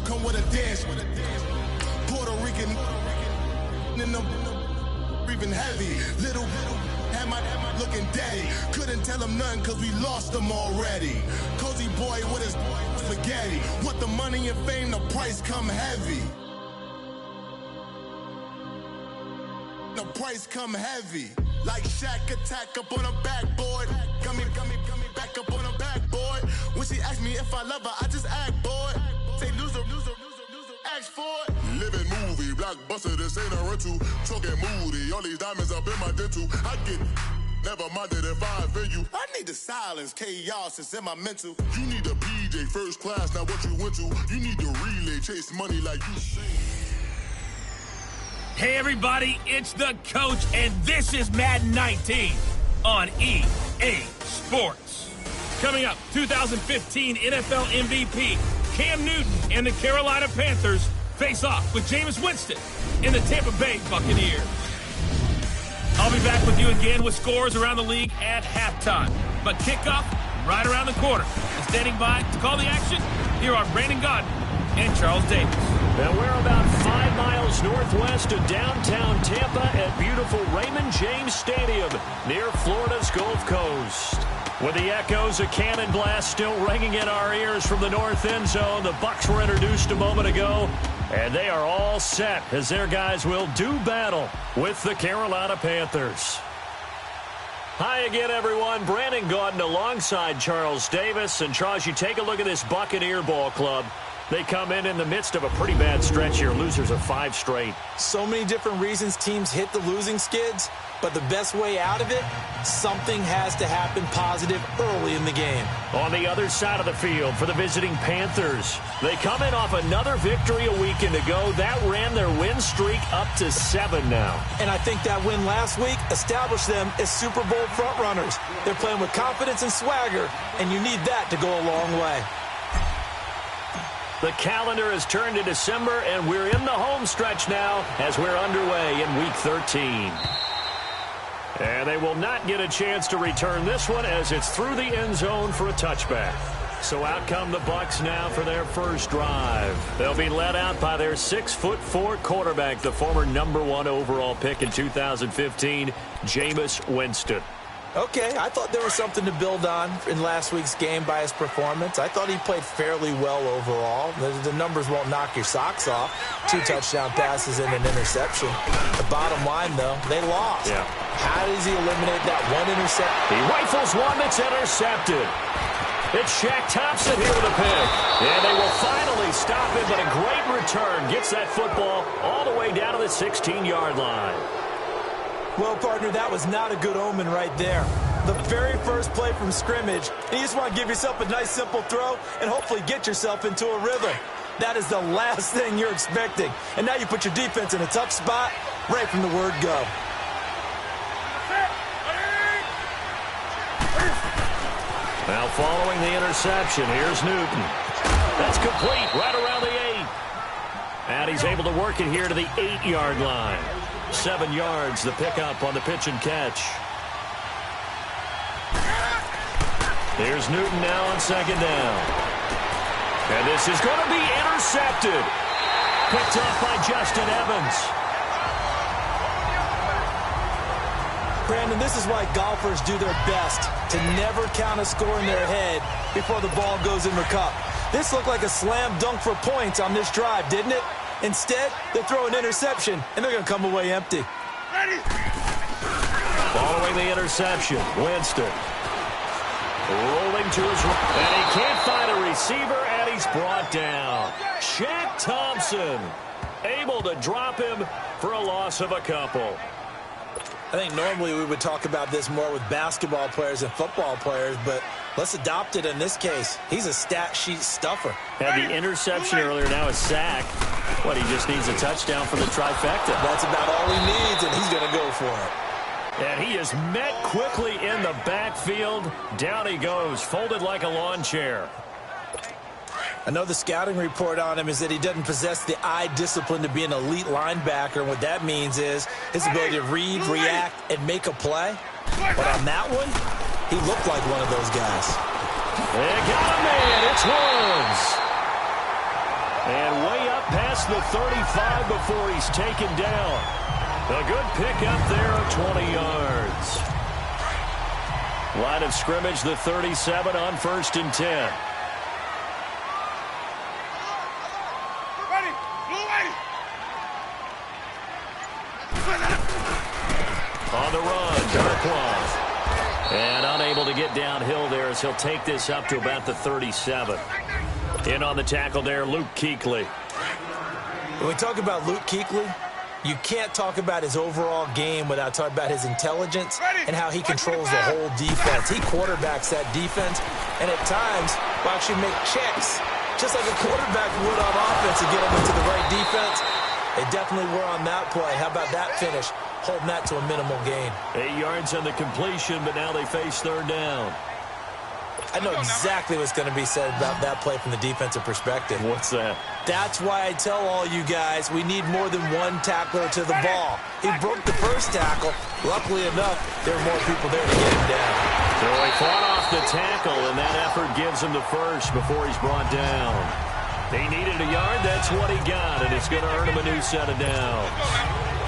come with a dance. Puerto Rican in them breathing heavy. Little had my looking daddy. Couldn't tell him nothing cause we lost him already. Cozy boy with his spaghetti. Want the money and fame, the price come heavy. The price come heavy. Like Shaq attack up on a backboard. Got me back up on a backboard. When she asked me if I love her, I just act bored. Say loser, ask for it. Living movie, blockbuster, this ain't a rental. Talking moody, all these diamonds up in my dental. I get never minded if I offend you. I need the silence, chaos is in my mental. You need a PJ first class, not what you went to. You need to relay, chase money like you say. Hey everybody, it's the coach, and this is Madden 19 on EA Sports. Coming up, 2015 NFL MVP Cam Newton and the Carolina Panthers face off with Jameis Winston and the Tampa Bay Buccaneers. I'll be back with you again with scores around the league at halftime. But kickoff right around the corner. And standing by to call the action, here are Brandon Gaudin and Charles Davis. Now we're about 5 miles northwest of downtown Tampa at beautiful Raymond James Stadium near Florida's Gulf Coast. With the echoes of cannon blast still ringing in our ears from the north end zone, the Bucs were introduced a moment ago, and they are all set as their guys will do battle with the Carolina Panthers. Hi again, everyone. Brandon Gaudin alongside Charles Davis. And Charles, you take a look at this Buccaneer ball club. They come in the midst of a pretty bad stretch here. Losers of 5 straight. So many different reasons teams hit the losing skids, but the best way out of it, something has to happen positive early in the game. On the other side of the field for the visiting Panthers, they come in off another victory a weekend ago. That ran their win streak up to 7 now. And I think that win last week established them as Super Bowl frontrunners. They're playing with confidence and swagger, and you need that to go a long way. The calendar has turned to December, and we're in the home stretch now as we're underway in Week 13. And they will not get a chance to return this one as it's through the end zone for a touchback. So out come the Bucs now for their first drive. They'll be led out by their 6'4" quarterback, the former #1 overall pick in 2015, Jameis Winston. Okay, I thought there was something to build on in last week's game by his performance. I thought he played fairly well overall. The numbers won't knock your socks off. 2 touchdown passes and an interception. The bottom line, though, they lost. Yeah. How does he eliminate that one interception? He rifles one that's intercepted. It's Shaq Thompson here with a pick. And they will finally stop him, but a great return gets that football all the way down to the 16-yard line. Well, partner, that was not a good omen right there. The very first play from scrimmage, and you just want to give yourself a nice, simple throw and hopefully get yourself into a rhythm. That is the last thing you're expecting. And now you put your defense in a tough spot right from the word go. Now following the interception, here's Newton. That's complete right around the 8. And he's able to work it here to the 8-yard line. 7 yards, the pickup on the pitch and catch. Here's Newton now on 2nd down. And this is going to be intercepted. Picked up by Justin Evans. Brandon, this is why golfers do their best to never count a score in their head before the ball goes in the cup. This looked like a slam dunk for points on this drive, didn't it? Instead, they throw an interception, and they're going to come away empty. Following the interception, Winston rolling to his right, and he can't find a receiver, and he's brought down. Shaq Thompson able to drop him for a loss of a couple. I think normally we would talk about this more with basketball players and football players, but let's adopt it in this case. He's a stat sheet stuffer. Had the interception earlier, now a sack. What, he just needs a touchdown for the trifecta. That's about all he needs, and he's going to go for it. And he is met quickly in the backfield. Down he goes, folded like a lawn chair. I know the scouting report on him is that he doesn't possess the eye discipline to be an elite linebacker. And what that means is his ability to read, react, and make a play. But on that one, he looked like one of those guys. They got him in. It's Woods. And way up past the 35 before he's taken down. A good pickup there of 20 yards. Line of scrimmage, the 37 on 1st and 10. On the run, Darkwan. And unable to get downhill there as he'll take this up to about the 37. In on the tackle there, Luke Kuechly. When we talk about Luke Kuechly, you can't talk about his overall game without talking about his intelligence and how he controls the whole defense. He quarterbacks that defense, and at times will actually make checks, just like a quarterback would on offense to get them into the right defense. They definitely were on that play. How about that finish? Holding that to a minimal gain. 8 yards on the completion, but now they face 3rd down. I know exactly what's going to be said about that play from the defensive perspective. What's that? That's why I tell all you guys we need more than one tackler to the ball. He broke the first tackle. Luckily enough, there were more people there to get him down. So he fought off the tackle, and that effort gives him the first before he's brought down. He needed a yard. That's what he got, and it's going to earn him a new set of downs.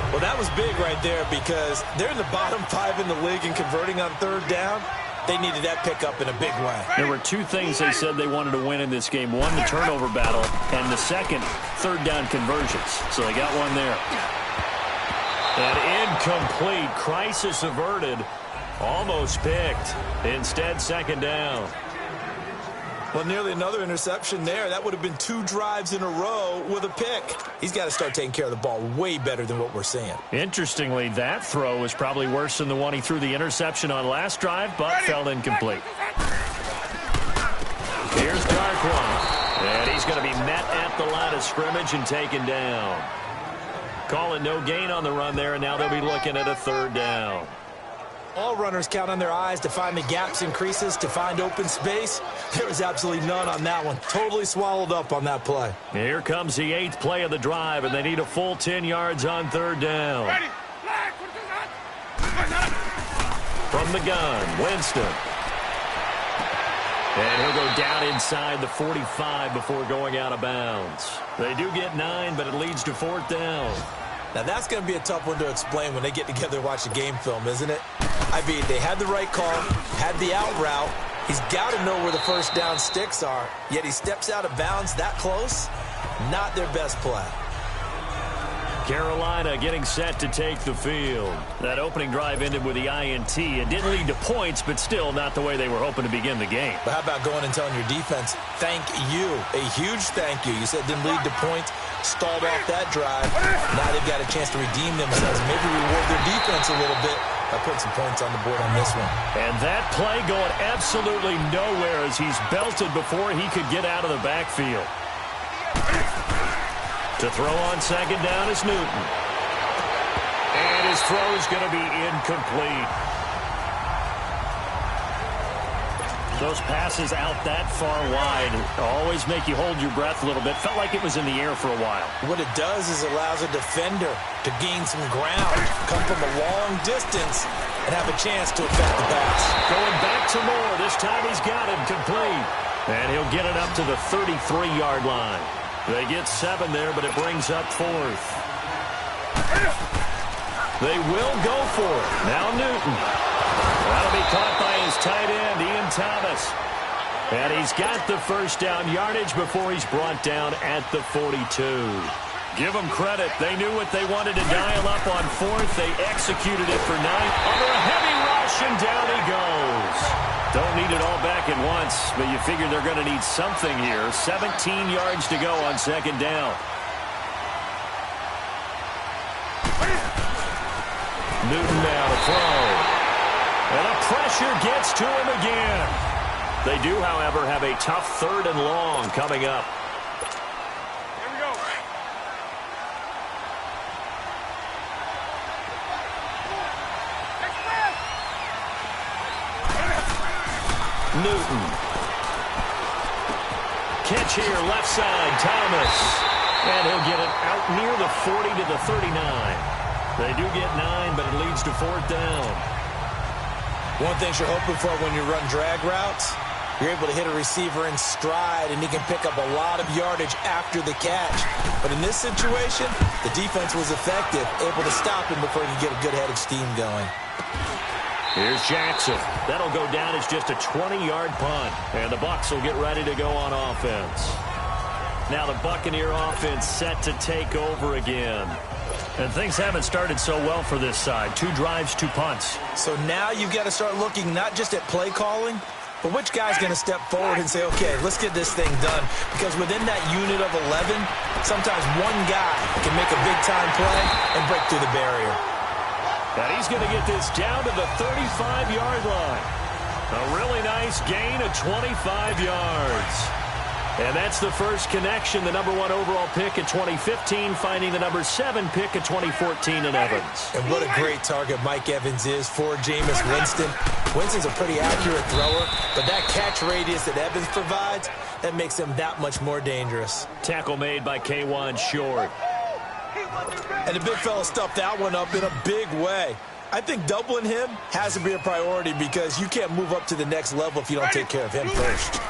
Well, that was big right there because they're in the bottom 5 in the league in converting on 3rd down. They needed that pickup in a big way. There were 2 things they said they wanted to win in this game. One, the turnover battle, and the second, 3rd down conversions. So they got one there. And incomplete. Crisis averted. Almost picked. Instead, 2nd down. Well, nearly another interception there. That would have been 2 drives in a row with a pick. He's got to start taking care of the ball way better than what we're seeing. Interestingly, that throw was probably worse than the one he threw the interception on last drive, but fell incomplete. Here's Darkwan. And he's going to be met at the line of scrimmage and taken down. Call it no gain on the run there, and now they'll be looking at a 3rd down. All runners count on their eyes to find the gaps and creases, to find open space. There was absolutely none on that one. Totally swallowed up on that play. Here comes the 8th play of the drive, and they need a full 10 yards on 3rd down. From the gun, Winston. And he'll go down inside the 45 before going out of bounds. They do get 9, but it leads to 4th down. Now, that's going to be a tough one to explain when they get together and watch the game film, isn't it? I mean, they had the right call, had the out route. He's got to know where the 1st down sticks are, yet he steps out of bounds that close. Not their best play. Carolina getting set to take the field. That opening drive ended with the INT. It didn't lead to points, but still not the way they were hoping to begin the game. But how about going and telling your defense, thank you, a huge thank you. You said it didn't lead to points, stalled off that drive. Now they've got a chance to redeem themselves, maybe reward their defense a little bit by putting some points on the board on this one. And that play going absolutely nowhere as he's belted before he could get out of the backfield. To throw on 2nd down is Newton. And his throw is going to be incomplete. Those passes out that far wide always make you hold your breath a little bit. Felt like it was in the air for a while. What it does is allows a defender to gain some ground, come from a long distance, and have a chance to affect the pass. Going back to Moore. This time he's got him complete. And he'll get it up to the 33-yard line. They get 7 there, but it brings up 4th. They will go for it. Now Newton. That'll be caught by his tight end, Ian Thomas. And he's got the 1st down yardage before he's brought down at the 42. Give them credit. They knew what they wanted to dial up on 4th. They executed it for 9. Under a heavy rush, and down he goes. Don't need it all back at once, but you figure they're going to need something here. 17 yards to go on 2nd down. Newton now to throw. And the pressure gets to him again. They do, however, have a tough 3rd and long coming up. Here we go. Newton. Catch here, left side, Thomas. And he'll get it out near the 40 to the 39. They do get 9, but it leads to 4th down. One thing you're hoping for when you run drag routes, You're able to hit a receiver in stride, and he can pick up a lot of yardage after the catch. But in this situation, the defense was effective, able to stop him before he could get a good head of steam going. Here's Jackson. That'll go down as just a 20-yard punt. And the Bucs will get ready to go on offense. Now the Buccaneer offense set to take over again. And things haven't started so well for this side. 2 drives, 2 punts. So now you've got to start looking not just at play calling, but which guy's going to step forward and say, okay, let's get this thing done. Because within that unit of 11, sometimes one guy can make a big-time play and break through the barrier. And he's going to get this down to the 35-yard line. A really nice gain of 25 yards. And that's the first connection, the number 1 overall pick in 2015, finding the number 7 pick in 2014 in Evans. And what a great target Mike Evans is for Jameis Winston. Winston's a pretty accurate thrower, but that catch radius that Evans provides, that makes him that much more dangerous. Tackle made by K'Wan Short. And the big fella stuffed that one up in a big way. I think doubling him has to be a priority because you can't move up to the next level if you don't take care of him first.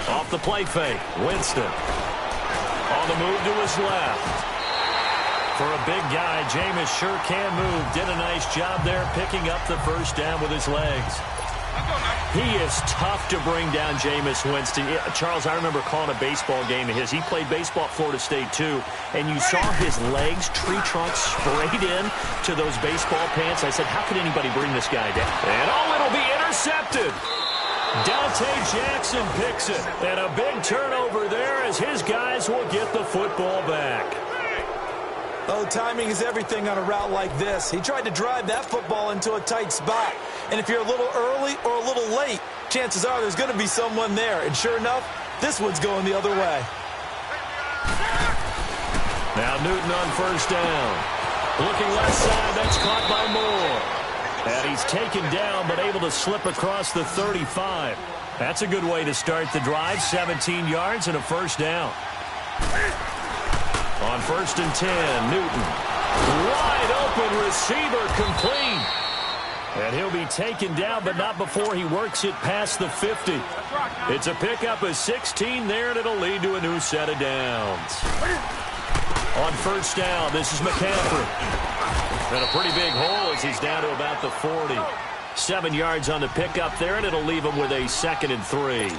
Off the play fake, Winston. On the move to his left. For a big guy, Jameis sure can move. Did a nice job there picking up the first down with his legs. He is tough to bring down, Jameis Winston. Charles, I remember calling a baseball game of his. He played baseball at Florida State, too. And you saw his legs, tree trunks, sprayed in to those baseball pants. I said, how could anybody bring this guy down? And it'll be intercepted. Dante Jackson picks it. And a big turnover there as his guys will get the football back. Oh, timing is everything on a route like this. He tried to drive that football into a tight spot. And if you're a little early or a little late, chances are there's going to be someone there. And sure enough, this one's going the other way. Now Newton on first down. Looking left side, that's caught by Moore. And he's taken down, but able to slip across the 35. That's a good way to start the drive. 17 yards and a first down. On first and 10, Newton. Wide open receiver complete. And he'll be taken down, but not before he works it past the 50. It's a pickup of 16 there, and it'll lead to a new set of downs. On first down, this is McCaffrey. And a pretty big hole as he's down to about the 40. 7 yards on the pickup there, and it'll leave him with a 2nd and 3.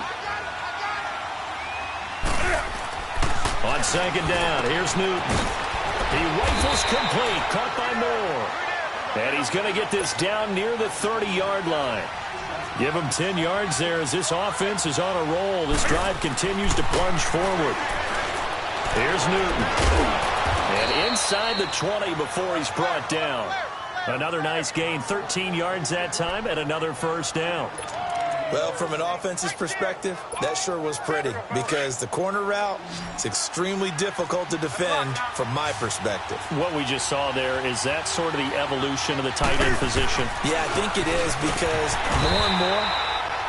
On second down, here's Newton. He rifles complete, caught by Moore. And he's going to get this down near the 30-yard line. Give him 10 yards there as this offense is on a roll. This drive continues to plunge forward. Here's Newton. And inside the 20 before he's brought down. Another nice gain, 13 yards that time, and another first down. Well, from an offense's perspective, that sure was pretty because the corner route is extremely difficult to defend from my perspective. What we just saw there, is that sort of the evolution of the tight end position? Yeah, I think it is because more and more,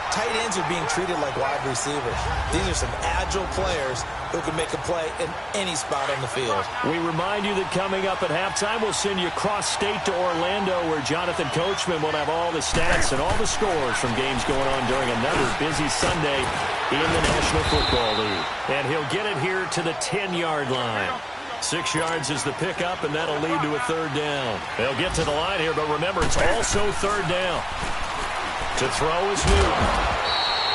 tight ends are being treated like wide receivers. These are some agile players who can make a play in any spot on the field. We remind you that coming up at halftime, we'll send you cross-state to Orlando, where Jonathan Coachman will have all the stats and all the scores from games going on during another busy Sunday in the National Football League. And he'll get it here to the 10-yard line. 6 yards is the pickup, and that'll lead to a third down. They'll get to the line here, but remember, it's also third down. To throw is Newton.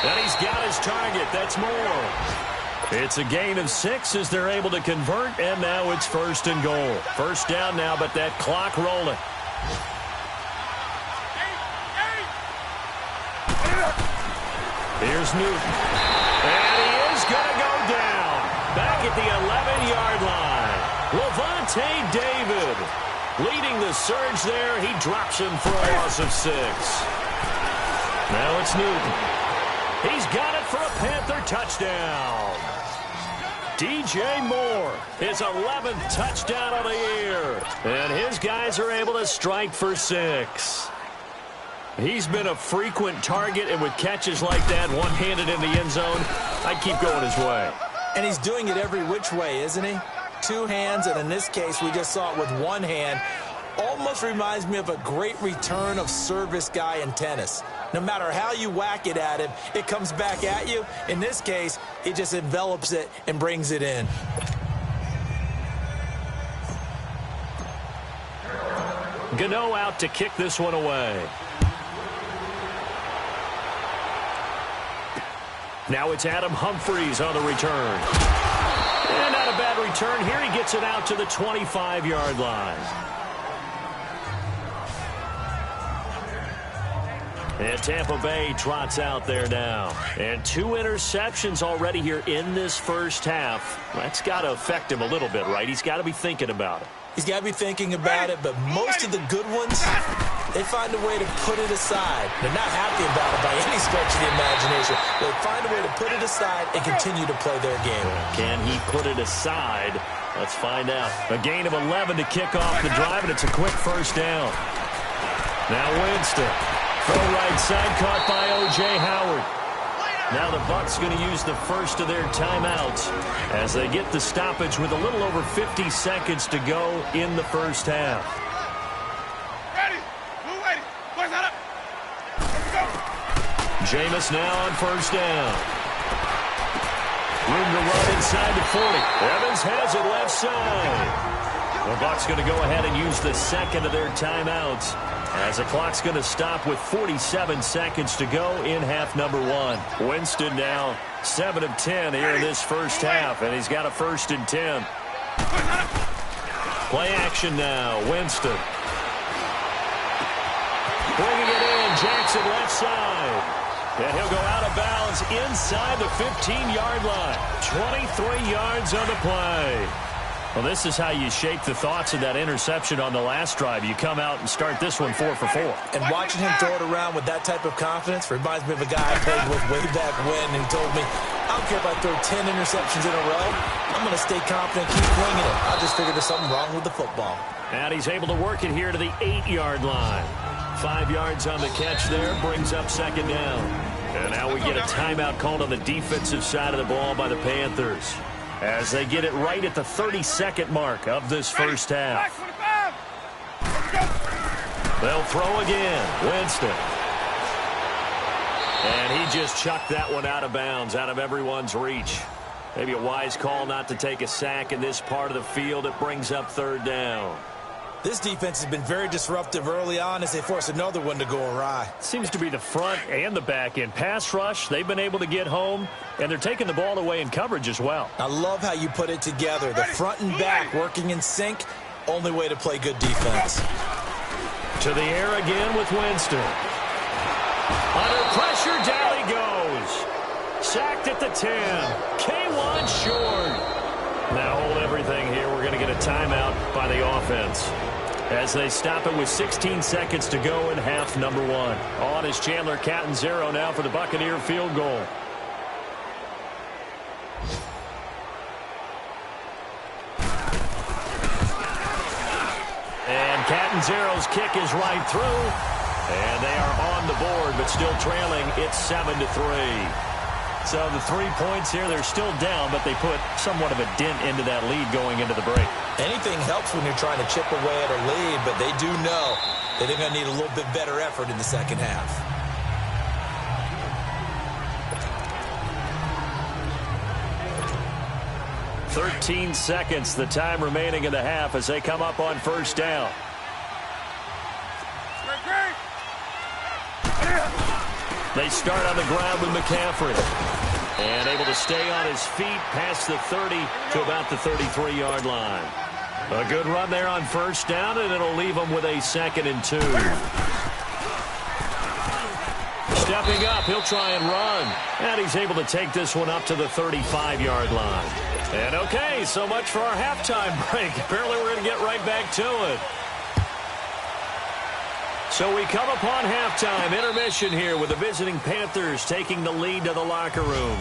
And he's got his target. That's Moore. It's a gain of 6 as they're able to convert, and now it's first and goal. First down now, but that clock rolling. Here's Newton. And he is going to go down. Back at the 11-yard line. Levante David leading the surge there. He drops him for a loss of 6. Now it's Newton. He's got it for a Panther touchdown. DJ Moore, his 11th touchdown of the year. And his guys are able to strike for 6. He's been a frequent target, and with catches like that, one-handed in the end zone, I'd keep going his way. And he's doing it every which way, isn't he? 2 hands, and in this case, we just saw it with 1 hand. Almost reminds me of a great return of service guy in tennis. No matter how you whack it at him, it comes back at you. In this case, he just envelops it and brings it in. Gano out to kick this one away. Now it's Adam Humphries on the return. And not a bad return here. He gets it out to the 25-yard line. And Tampa Bay trots out there now. And 2 interceptions already here in this first half. That's got to affect him a little bit, right? He's got to be thinking about it. He's got to be thinking about it, but most of the good ones, they find a way to put it aside. They're not happy about it by any stretch of the imagination. They find a way to put it aside and continue to play their game. Can he put it aside? Let's find out. A gain of 11 to kick off the drive, and it's a quick first down. Now Winston. Throw right side, caught by O.J. Howard. Now the Bucs going to use the first of their timeouts as they get the stoppage with a little over 50 seconds to go in the first half. Ready. Move ready. Boys out up. Let's go. Jameis now on first down. Room to run inside the 40. Evans has it left side. The Bucs going to go ahead and use the second of their timeouts as the clock's going to stop with 47 seconds to go in half number 1. Winston now 7 of 10 here in this first half, and he's got a 1st and 10. Play action now. Winston. Bringing it in. Jackson left side. And he'll go out of bounds inside the 15-yard line. 23 yards on the play. Well, this is how you shape the thoughts of that interception on the last drive. You come out and start this one 4 for 4. And watching him throw it around with that type of confidence reminds me of a guy I played with way back when, and he told me, I don't care if I throw 10 interceptions in a row. I'm going to stay confident, keep winging it. I just figured there's something wrong with the football. And he's able to work it here to the 8-yard line. 5 yards on the catch there, brings up second down. And now we get a timeout called on the defensive side of the ball by the Panthers, as they get it right at the 32nd mark of this first half. They'll throw again. Winston. And he just chucked that one out of bounds, out of everyone's reach. Maybe a wise call not to take a sack in this part of the field. It brings up third down. This defense has been very disruptive early on as they force another one to go awry. Seems to be the front and the back end. Pass rush, they've been able to get home, and they're taking the ball away in coverage as well. I love how you put it together. The front and back working in sync, only way to play good defense. To the air again with Winston. Under pressure, down he goes. Sacked at the 10. K1 short. Now hold everything here. We're going to get a timeout by the offense as they stop it with 16 seconds to go in half number 1. On is Chandler Catanzaro now for the Buccaneer field goal. And Catanzaro's kick is right through. And they are on the board, but still trailing. It's 7-3. So the 3 points here, they're still down, but they put somewhat of a dent into that lead going into the break. Anything helps when you're trying to chip away at a lead, but they do know that they're going to need a little bit better effort in the second half. "13 seconds, the time remaining in the half as they come up on first down. They start on the ground with McCaffrey. And able to stay on his feet past the 30 to about the 33-yard line. A good run there on first down, and it'll leave them with a 2nd and 2. Stepping up, he'll try and run. And he's able to take this one up to the 35-yard line. And okay, so much for our halftime break. Apparently we're going to get right back to it. So we come upon halftime, intermission here with the visiting Panthers taking the lead to the locker room.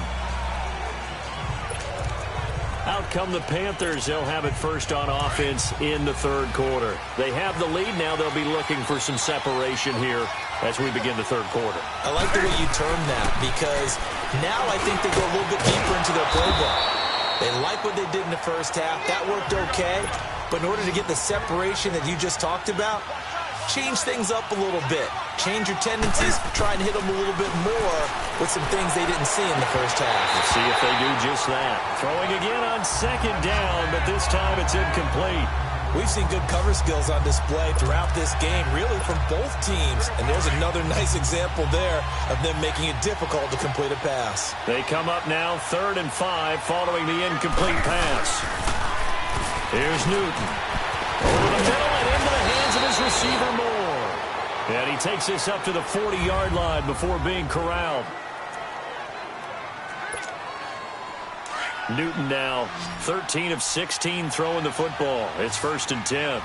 Out come the Panthers. They'll have it first on offense in the third quarter. They have the lead now. They'll be looking for some separation here as we begin the third quarter. I like the way you term that, because now I think they go a little bit deeper into their playbook. They like what they did in the first half. That worked okay. But in order to get the separation that you just talked about, change things up a little bit. Change your tendencies, try and hit them a little bit more with some things they didn't see in the first half. Let's see if they do just that. Throwing again on second down, but this time it's incomplete. We've seen good cover skills on display throughout this game, really from both teams. And there's another nice example there of them making it difficult to complete a pass. They come up now 3rd and 5 following the incomplete pass. Here's Newton. Over the middle and into the hands of his receiver Moore. And he takes this up to the 40-yard line before being corralled. Newton now 13 of 16 throwing the football. It's 1st and 10.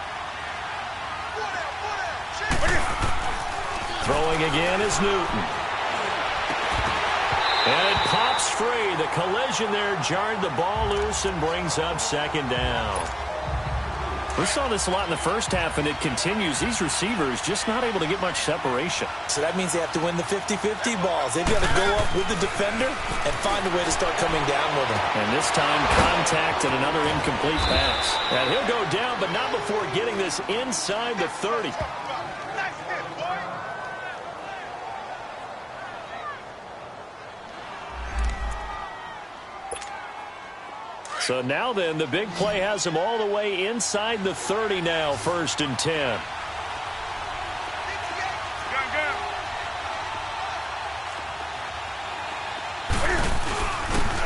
Throwing again is Newton. And it pops free. The collision there jarred the ball loose and brings up 2nd down. We saw this a lot in the first half, and it continues. These receivers just not able to get much separation. So that means they have to win the 50-50 balls. They've got to go up with the defender and find a way to start coming down with them. And this time, contact and another incomplete pass. And he'll go down, but not before getting this inside the 30. So now then, the big play has him all the way inside the 30 now, 1st and 10.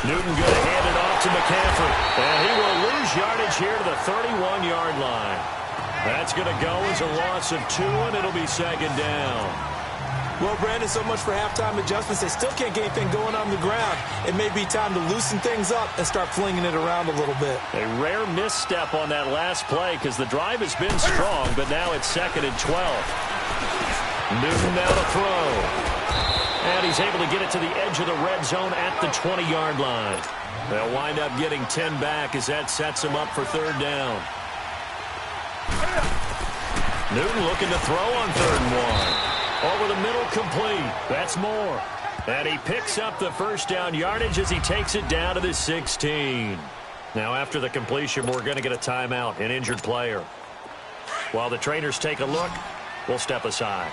Newton going to hand it off to McCaffrey. And he will lose yardage here to the 31-yard line. That's going to go as a loss of 2, and it'll be 2nd down. Well, Brandon, so much for halftime adjustments. They still can't get anything going on the ground. It may be time to loosen things up and start flinging it around a little bit. A rare misstep on that last play because the drive has been strong, but now it's 2nd and 12. Newton now to throw. And he's able to get it to the edge of the red zone at the 20-yard line. They'll wind up getting 10 back as that sets him up for 3rd down. Newton looking to throw on 3rd and 1. Over the middle, complete. That's Moore. And he picks up the 1st down yardage as he takes it down to the 16. Now, after the completion, we're going to get a timeout, an injured player. While the trainers take a look, we'll step aside.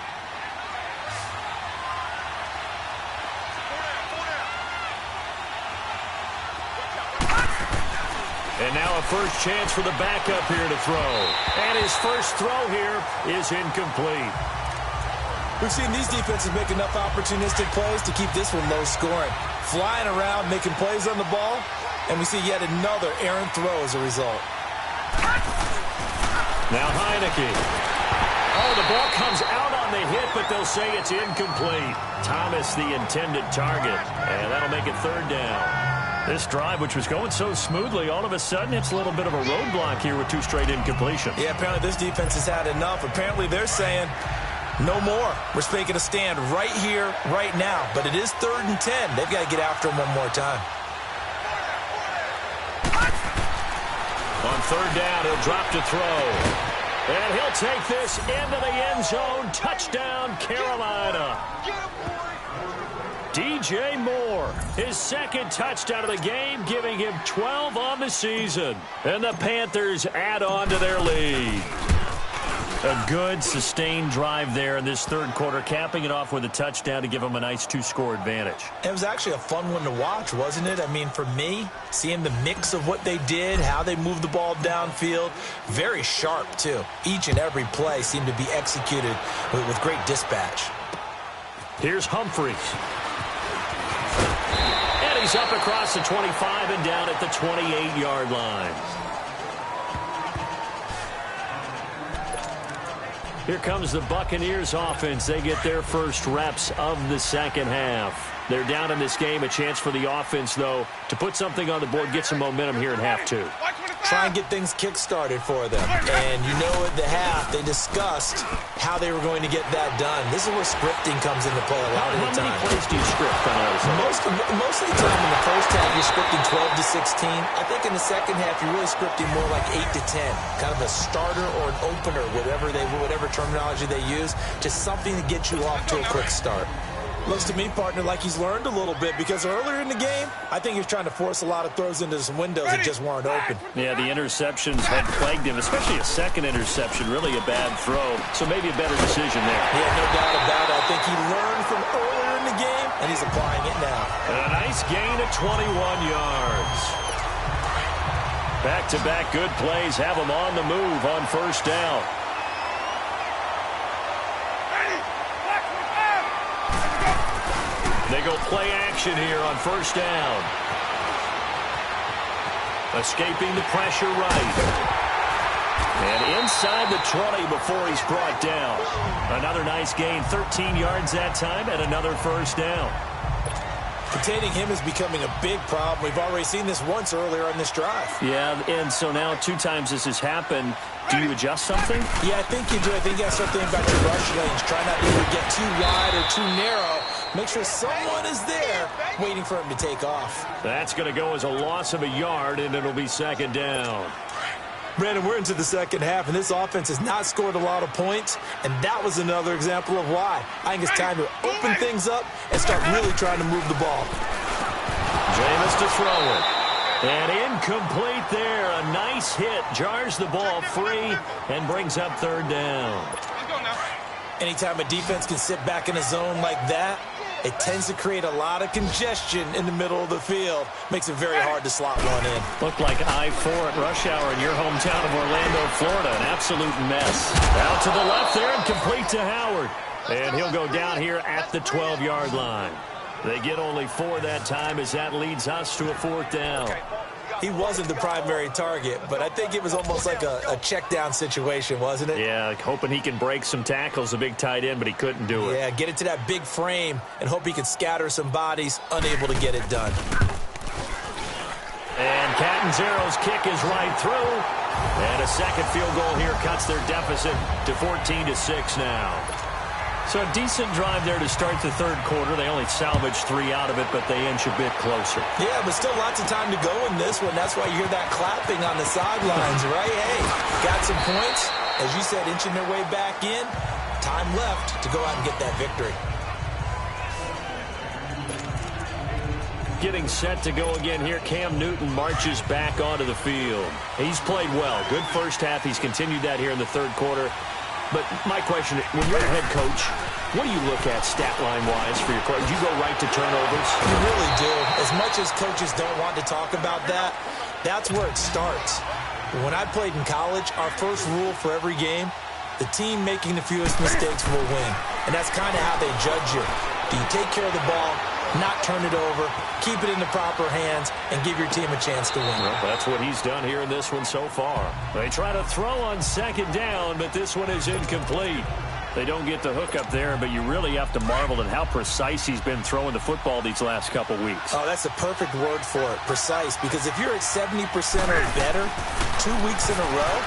And now a first chance for the backup here to throw. And his first throw here is incomplete. We've seen these defenses make enough opportunistic plays to keep this one low scoring. Flying around, making plays on the ball, and we see yet another errant throw as a result. Now Heineke. Oh, the ball comes out on the hit, but they'll say it's incomplete. Thomas, the intended target, and that'll make it 3rd down. This drive, which was going so smoothly, all of a sudden it's a little bit of a roadblock here with 2 straight incompletions. Yeah, apparently this defense has had enough. Apparently they're saying, no more. We're making a stand right here, right now. But it is 3rd and 10. They've got to get after him one more time. On 3rd down, he'll drop to throw. And he'll take this into the end zone. Touchdown, Carolina. DJ Moore, his 2nd touchdown of the game, giving him 12 on the season. And the Panthers add on to their lead. A good, sustained drive there in this 3rd quarter, capping it off with a touchdown to give them a nice 2-score advantage. It was actually a fun one to watch, wasn't it? I mean, for me, seeing the mix of what they did, how they moved the ball downfield, very sharp, too. Each and every play seemed to be executed with great dispatch. Here's Humphreys. And he's up across the 25 and down at the 28-yard line. Here comes the Buccaneers offense. They get their first reps of the 2nd half. They're down in this game. A chance for the offense, though, to put something on the board, get some momentum here in half 2. Try and get things kick-started for them. And you know at the half, they discussed how they were going to get that done. This is where scripting comes into play a lot of the time. How many plays do you script? Most of the time in the first half, you're scripting 12 to 16. I think in the second half, you're really scripting more like 8 to 10. Kind of a starter or an opener, whatever terminology they use, just something to get you off to a quick start. Looks to me, partner, like he's learned a little bit because earlier in the game, I think he was trying to force a lot of throws into some windows that just weren't open. Yeah, the interceptions had plagued him, especially a second interception, really a bad throw. So maybe a better decision there. Yeah, no doubt about it. I think he learned from earlier in the game, and he's applying it now. And a nice gain of 21 yards. Back-to-back good plays have him on the move on first down. They go play action here on first down. Escaping the pressure right. And inside the 20 before he's brought down. Another nice gain, 13 yards that time, and another first down. Containing him is becoming a big problem. We've already seen this once earlier on this drive. Yeah, and so now 2 times this has happened. Do you adjust something? Yeah, I think you do. I think you got to start thinking about your rush lanes. Try not to either get too wide or too narrow. Make sure someone is there waiting for him to take off. That's going to go as a loss of a yard, and it'll be second down. Brandon, we're into the second half, and this offense has not scored a lot of points, and that was another example of why. I think it's time to open things up and start really trying to move the ball. Jameis to throw it. And incomplete there. A nice hit. Jars the ball free and brings up third down. Anytime a defense can sit back in a zone like that, it tends to create a lot of congestion in the middle of the field. Makes it very hard to slot one in. Looked like I-4 at rush hour in your hometown of Orlando, Florida. An absolute mess. Out to the left there and complete to Howard. And he'll go down here at the 12-yard line. They get only 4 that time as that leads us to a fourth down. He wasn't the primary target, but I think it was almost like a check down situation, wasn't it? Yeah, hoping he can break some tackles, a big tight end, but he couldn't do it. Yeah, get it to that big frame and hope he can scatter some bodies, unable to get it done. And Catanzaro's kick is right through. And a second field goal here cuts their deficit to 14-6 now. So a decent drive there to start the third quarter. They only salvaged 3 out of it, but they inch a bit closer. Yeah, but still lots of time to go in this one. That's why you hear that clapping on the sidelines, right? Hey, got some points. As you said, inching their way back in. Time left to go out and get that victory. Getting set to go again here. Cam Newton marches back onto the field. He's played well. Good first half. He's continued that here in the third quarter. But my question, when you're a head coach, what do you look at stat line-wise for your coach? Do you go right to turnovers? You really do. As much as coaches don't want to talk about that, that's where it starts. When I played in college, our first rule for every game, the team making the fewest mistakes will win. And that's kind of how they judge you. Do you take care of the ball, not turn it over, keep it in the proper hands, and give your team a chance to win? Well, that's what he's done here in this one so far. They try to throw on second down, but this one is incomplete. They don't get the hook up there, but you really have to marvel at how precise he's been throwing the football these last couple weeks. Oh, that's a perfect word for it, precise, because if you're at 70% or better 2 weeks in a row,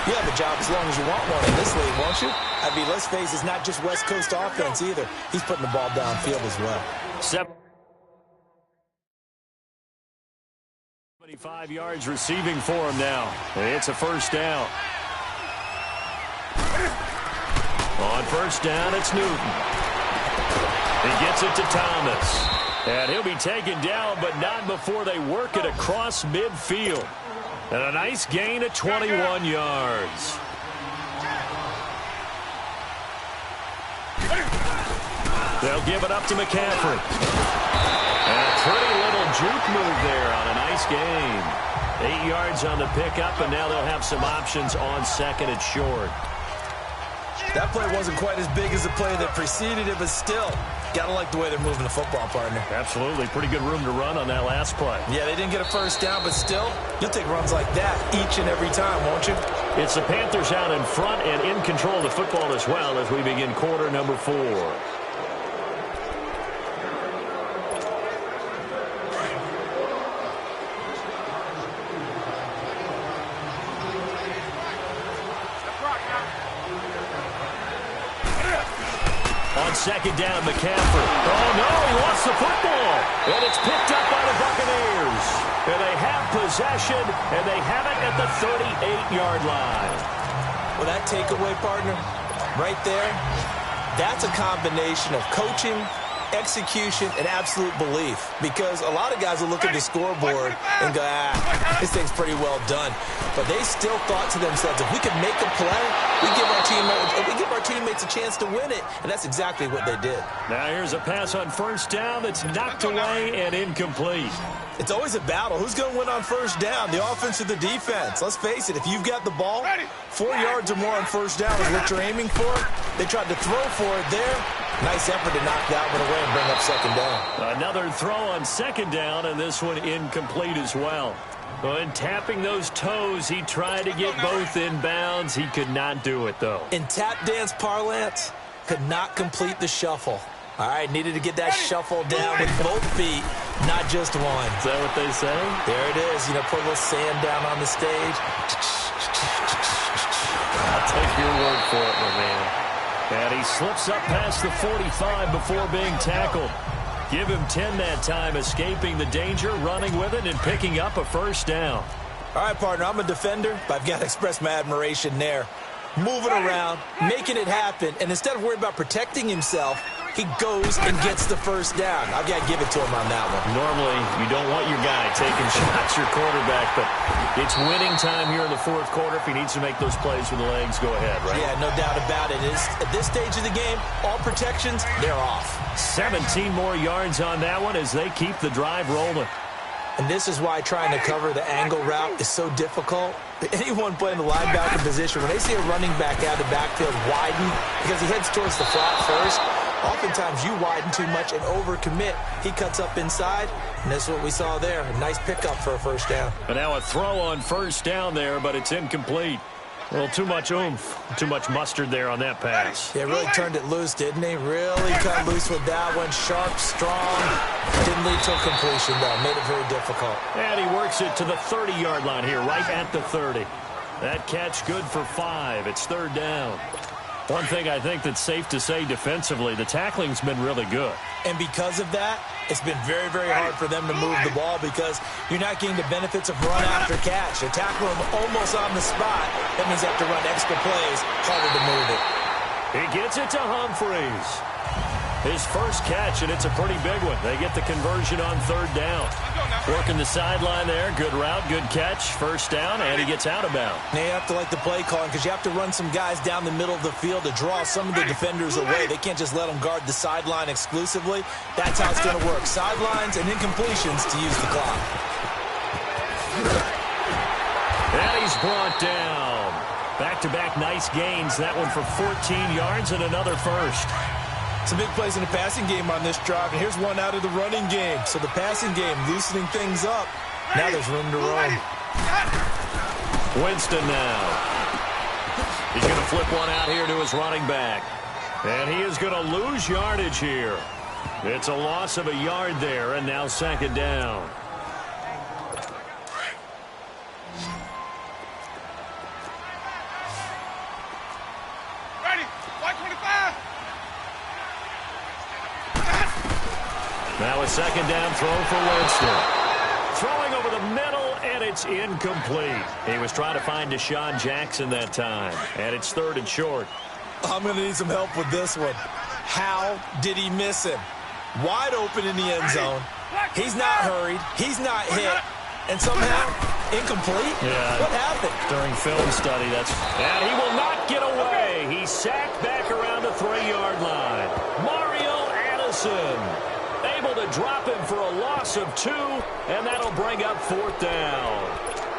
you have a job as long as you want one in this league, won't you? I mean, let's face it, it's not just West Coast offense either. He's putting the ball downfield as well. 75 yards receiving for him now. It's a first down. On first down, it's Newton. He gets it to Thomas. And he'll be taken down, but not before they work it across midfield. And a nice gain of 21 yards. They'll give it up to McCaffrey. And a pretty little juke move there on a nice gain. 8 yards on the pickup, and now they'll have some options on second and short. That play wasn't quite as big as the play that preceded it, but still, gotta like the way they're moving the football, partner. Absolutely. Pretty good room to run on that last play. Yeah, they didn't get a first down, but still, you'll take runs like that each and every time, won't you? It's the Panthers out in front and in control of the football as well as we begin quarter number 4. On second down, McCaffrey. Oh, no, he lost the football. And it's picked up by the Buccaneers. And they have possession, and they have it at the 38-yard line. Well, that takeaway, partner, right there, that's a combination of coaching execution, and absolute belief. Because a lot of guys will look at the scoreboard and go, this thing's pretty well done. But they still thought to themselves, if we can make a play, we give our teammates a chance to win it. And that's exactly what they did. Now here's a pass on first down that's knocked away and incomplete. It's always a battle. Who's going to win on first down, the offense or the defense? Let's face it, if you've got the ball, 4 yards or more on first down is what you're aiming for. They tried to throw for it there. Nice effort to knock that one away and bring up second down. Another throw on second down, and this one incomplete as well. And tapping those toes, he tried to get both in bounds. He could not do it, though. In tap dance parlance, could not complete the shuffle. All right, needed to get that shuffle down with both feet, not just one. Is that what they say? There it is. You know, put a little sand down on the stage. I'll take your word for it, my man. And he slips up past the 45 before being tackled. Give him 10 that time, escaping the danger, running with it, and picking up a first down. All right, partner, I'm a defender, but I've got to express my admiration there. Moving around, making it happen, and instead of worrying about protecting himself, he goes and gets the first down. I've got to give it to him on that one. Normally, you don't want your guy taking shots, your quarterback, but it's winning time here in the fourth quarter. If he needs to make those plays with the legs, go ahead, right? Yeah, no doubt about it. At this stage of the game, all protections, they're off. 17 more yards on that one as they keep the drive rolling. And this is why trying to cover the angle route is so difficult. Anyone playing the linebacker position, when they see a running back out of the backfield widen because he heads towards the flat first, oftentimes you widen too much and overcommit. He cuts up inside, and that's what we saw there. A nice pickup for a first down. And now a throw on first down there, but it's incomplete. A little too much oomph, too much mustard there on that pass. Yeah, really turned it loose, didn't he? Really cut loose with that one. Sharp, strong. Didn't lead to a completion, though. Made it very difficult. And he works it to the 30-yard line here, right at the 30. That catch good for 5. It's third down. One thing I think that's safe to say defensively, the tackling's been really good. And because of that, it's been very, very hard for them to move the ball because you're not getting the benefits of run after catch. They tackle him almost on the spot. That means they have to run extra plays, harder to move it. He gets it to Humphreys. His first catch, and it's a pretty big one. They get the conversion on third down. Working the sideline there. Good route, good catch. First down, and he gets out of bounds. Now you have to like the play calling because you have to run some guys down the middle of the field to draw some of the defenders away. They can't just let them guard the sideline exclusively. That's how it's going to work. Sidelines and incompletions to use the clock. And he's brought down. Back-to-back nice gains. That one for 14 yards and another first. Some big plays in the passing game on this drive, and here's one out of the running game. So the passing game loosening things up. Now there's room to roam. Winston now. He's going to flip one out here to his running back. And he is going to lose yardage here. It's a loss of a yard there, and now second down. Now a second down throw for Winston. Throwing over the middle, and it's incomplete. He was trying to find Deshaun Jackson that time, and it's third and short. I'm going to need some help with this one. How did he miss him? Wide open in the end zone. He's not hurried. He's not hit. And somehow, incomplete? Yeah. What happened? During film study, that's... And he will not get away. He's sacked back around the 3-yard line. Mario Addison able to drop him for a loss of 2, and that'll bring up fourth down.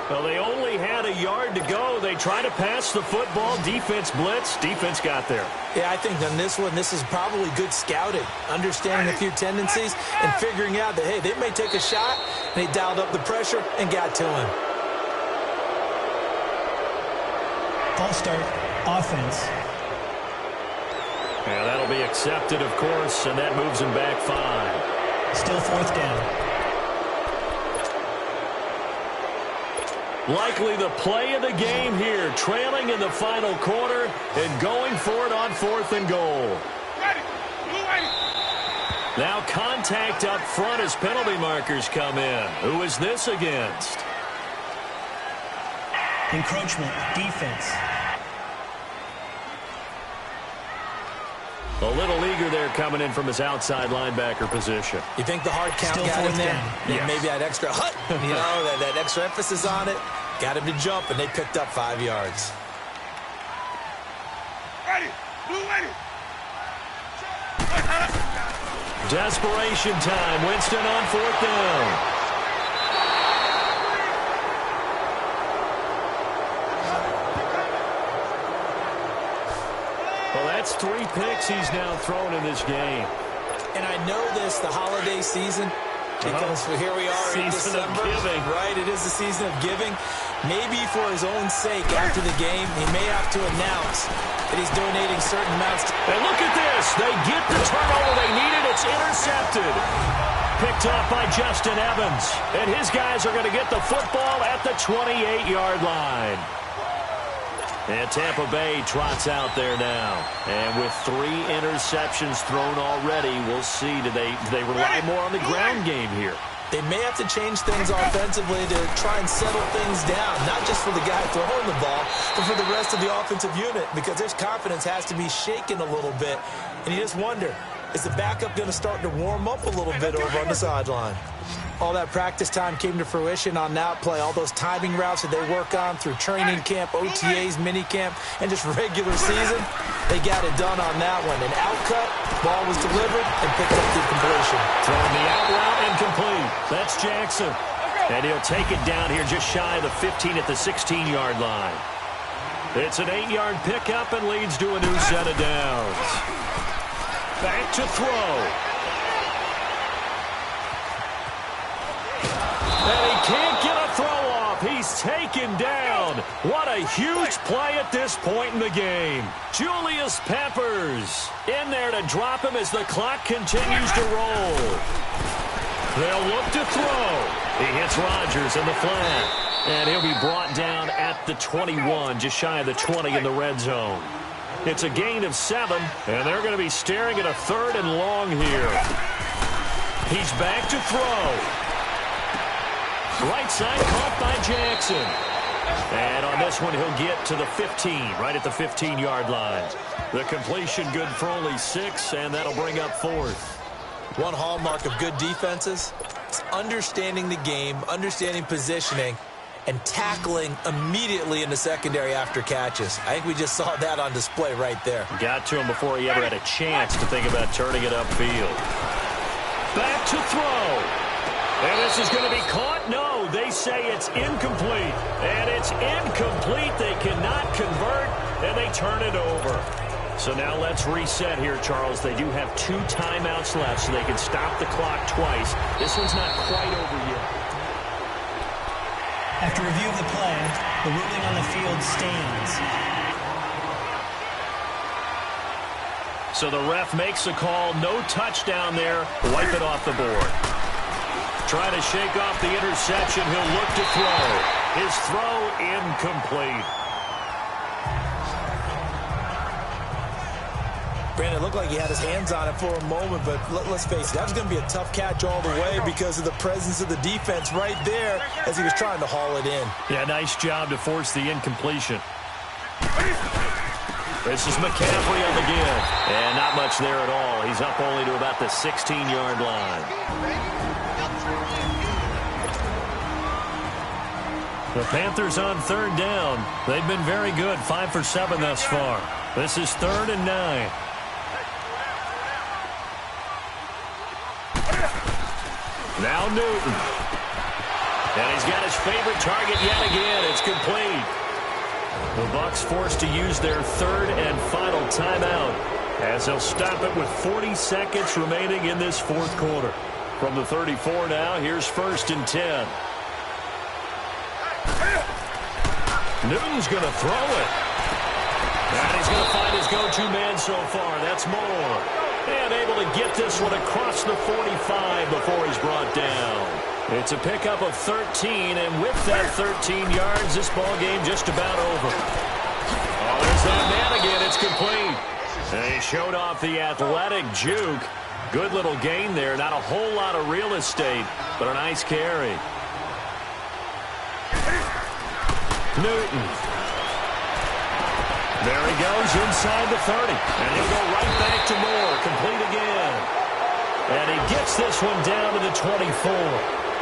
Well, they only had a yard to go. They try to pass the football. Defense blitz. Defense got there. Yeah, I think on this one, this is probably good scouting, understanding a few tendencies, and figuring out that, hey, they may take a shot, and they dialed up the pressure and got to him. False start, offense. Yeah, that'll be accepted, of course, and that moves him back 5. Still fourth down. Likely the play of the game here, trailing in the final quarter and going for it on 4th and goal. Now contact up front as penalty markers come in. Who is this against? Encroachment, defense. A little eager there coming in from his outside linebacker position. You think the hard count Still got him fourth there? down. Yeah, Yes. maybe that extra hut, that extra emphasis on it. Got him to jump, and they picked up 5 yards. Ready. Blue ready. Desperation time. Winston on 4th down. Well, that's 3 picks he's now thrown in this game. And I know this, the holiday season, because here we are in Season of December. giving. Right, it is the season of giving. Maybe for his own sake, after the game, he may have to announce that he's donating certain amounts. And look at this. They get the turnover they needed. It's intercepted. Picked off by Justin Evans. And his guys are going to get the football at the 28-yard line. And Tampa Bay trots out there now. And with 3 interceptions thrown already, we'll see. Do they rely more on the ground game here? They may have to change things offensively to try and settle things down, not just for the guy throwing the ball, but for the rest of the offensive unit, because their confidence has to be shaken a little bit. And you just wonder, is the backup going to start to warm up a little bit over on the sideline? All that practice time came to fruition on that play. All those timing routes that they work on through training camp, OTAs, minicamp, and just regular season, they got it done on that one. An out cut, ball was delivered, and picked up the completion. Throwing the out route incomplete. That's Jackson. And he'll take it down here just shy of the 15 at the 16-yard line. It's an 8-yard pickup and leads to a new set of downs. Back to throw. And he can't get a throw off. He's taken down. What a huge play at this point in the game. Julius Peppers in there to drop him as the clock continues to roll. They'll look to throw. He hits Rodgers in the flat. And he'll be brought down at the 21, just shy of the 20 in the red zone. It's a gain of 7, and they're going to be staring at a 3rd and long here. He's back to throw. Right side caught by Jackson. And on this one, he'll get to the 15, right at the 15-yard line. The completion good for only 6, and that'll bring up 4th. One hallmark of good defenses is understanding the game, understanding positioning, and tackling immediately in the secondary after catches. I think we just saw that on display right there. Got to him before he ever had a chance to think about turning it upfield. Back to throw. And this is going to be caught. No, they say it's incomplete. And it's incomplete. They cannot convert, and they turn it over. So now let's reset here, Charles. They do have 2 timeouts left, so they can stop the clock twice. This one's not quite over yet. After review of the play, the ruling on the field stands. So the ref makes a call. No touchdown there. Wipe it off the board. Trying to shake off the interception. He'll look to throw. His throw incomplete. Brandon, it looked like he had his hands on it for a moment, but let's face it, that was going to be a tough catch all the way because of the presence of the defense right there as he was trying to haul it in. Yeah, nice job to force the incompletion. This is McCaffrey on the give. And not much there at all. He's up only to about the 16-yard line. The Panthers on 3rd down. They've been very good, 5 for 7 thus far. This is 3rd and 9. Now Newton. And he's got his favorite target yet again. It's complete. The Bucs forced to use their 3rd and final timeout as they'll stop it with 40 seconds remaining in this 4th quarter. From the 34 now, here's 1st and 10. Newton's going to throw it. And he's going to find his go-to man so far. That's Moore. And able to get this one across the 45 before he's brought down. It's a pickup of 13, and with that 13 yards, this ball game just about over. Oh, there's that man again. It's complete. And he showed off the athletic juke. Good little gain there. Not a whole lot of real estate, but a nice carry. Newton. There he goes inside the 30. And he'll go right back to Moore. Complete again. And he gets this one down to the 24.